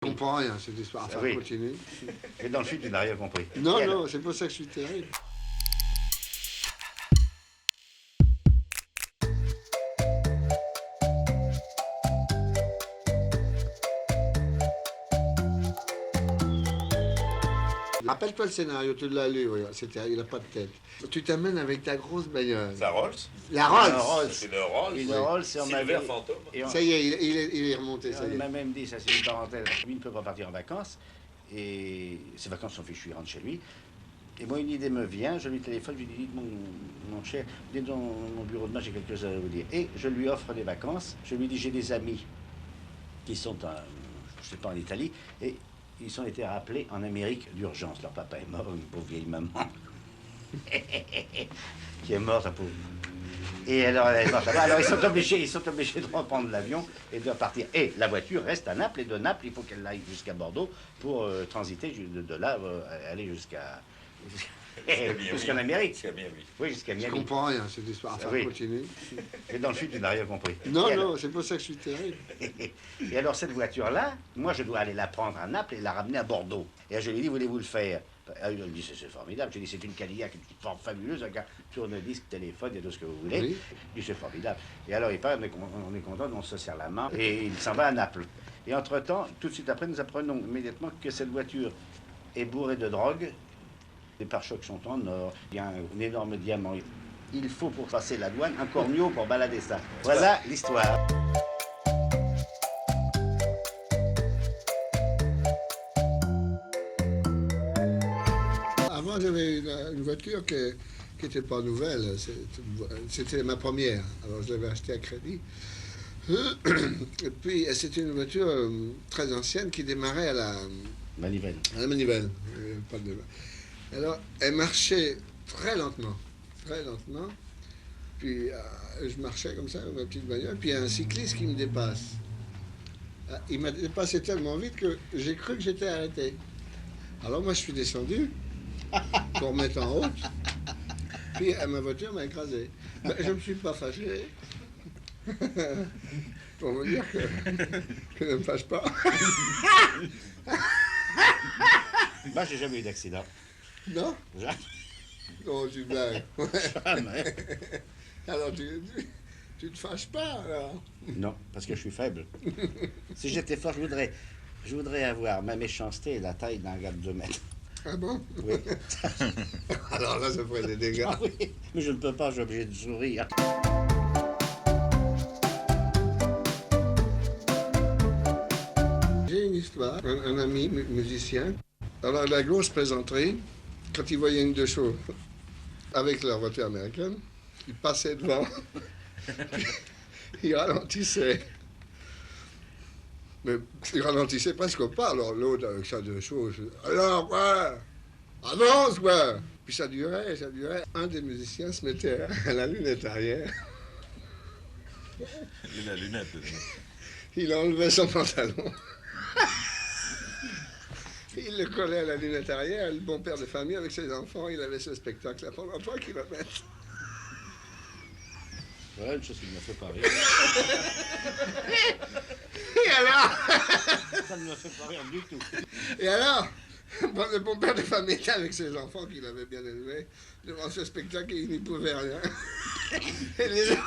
Je comprends rien, cette histoire. Enfin, Oui. continue. Et dans le film, tu n'as rien compris. Non, non, c'est pour ça que je suis terrible. Rappelle-toi le scénario, tu l'as lu, oui, il n'a pas de tête. Tu t'amènes avec ta grosse bagnole. La Rolls. La Rolls. C'est le Rolls. Une Oui. Rolls, et on m'a Silver dit- Phantom. et on- Ça y est, il est remonté, ça y On est. m'a même dit, ça c'est une parenthèse, lui ne peut pas partir en vacances, et ses vacances sont fichues, il rentre chez lui. Et moi, une idée me vient, je lui téléphone, je lui dis, dites mon cher, venez dans mon bureau demain, j'ai quelque chose à vous dire. Et je lui offre des vacances, je lui dis, j'ai des amis qui sont, je sais pas, en Italie, et ils ont été rappelés en Amérique d'urgence. Leur papa est mort, une pauvre vieille maman, qui est morte, la pauvre. Et alors, elle est morte là-bas. Alors, ils sont obligés de reprendre l'avion et de repartir. Et la voiture reste à Naples, et de Naples, il faut qu'elle aille jusqu'à Bordeaux pour transiter de là, aller jusqu'à jusqu'en Amérique. Jusqu'à Miami. Oui, jusqu'à Je Miami. comprends rien, cette histoire. Enfin, Oui. continue. Et dans le film, tu n'as rien compris. Non, Et non, c'est pour ça que je suis terrible. Et alors, cette voiture-là, moi, je dois aller la prendre à Naples et la ramener à Bordeaux. Et là, je lui ai dit, voulez-vous le faire? Il me dit, c'est formidable. Je lui ai dit, c'est une Cadillac, une petite forme fabuleuse, avec un tourne-disque, téléphone et tout ce que vous voulez. Oui. Il dit, c'est formidable. Et alors, il part, on est content, on se serre la main, et il s'en va à Naples. Et entre-temps, tout de suite après, nous apprenons immédiatement que cette voiture est bourrée de drogue. Les pare-chocs sont en or, il y a un énorme diamant. Il faut, pour passer la douane, un corneau pour balader ça. Voilà l'histoire. Avant, j'avais une voiture qui n'était pas nouvelle. C'était ma première. Alors, je l'avais achetée à crédit. Et puis, c'était une voiture très ancienne qui démarrait à la Manivelle. manivelle. Pas de... Alors, elle marchait très lentement. Très lentement. Puis, je marchais comme ça, avec ma petite bagnole. Puis, il y a un cycliste qui me dépasse. Il m'a dépassé tellement vite que j'ai cru que j'étais arrêté. Alors, moi, je suis descendu pour mettre en route. Puis, ma voiture m'a écrasé. Mais je ne me suis pas fâché. Pour vous dire que ne me fâche pas. Moi, j'ai jamais eu d'accident. Non? Jamais. Oh, tu blagues. Jamais. Alors, tu te fâches pas, alors? Non, parce que je suis faible. Si j'étais fort, je voudrais avoir ma méchanceté et la taille d'un gars de 2 mètres. Ah bon? Oui. Alors là, ça ferait des dégâts. Ah oui, mais je ne peux pas, je suis obligé de sourire. J'ai une histoire, un ami musicien. Alors, la grosse plaisanterie, quand il voyait une de chevaux avec leur voiture américaine, il passait devant, puis il ralentissait. Mais il ralentissait presque pas. Alors l'autre, avec sa deux chevaux, alors quoi? Avance quoi? Puis ça durait, ça durait. Un des musiciens se mettait à la lunette arrière. La lunette. Il enlevait son pantalon. Il le collait à la lunette arrière. Le bon père de famille avec ses enfants, il avait ce spectacle-là pendant 3 kilomètres. Voilà une chose qui ne me fait pas rire. Et alors? Ça ne me fait pas rire du tout. Et alors? Bon, le bon père de famille était avec ses enfants qu'il avait bien élevés devant ce spectacle et il n'y pouvait rien. Et les...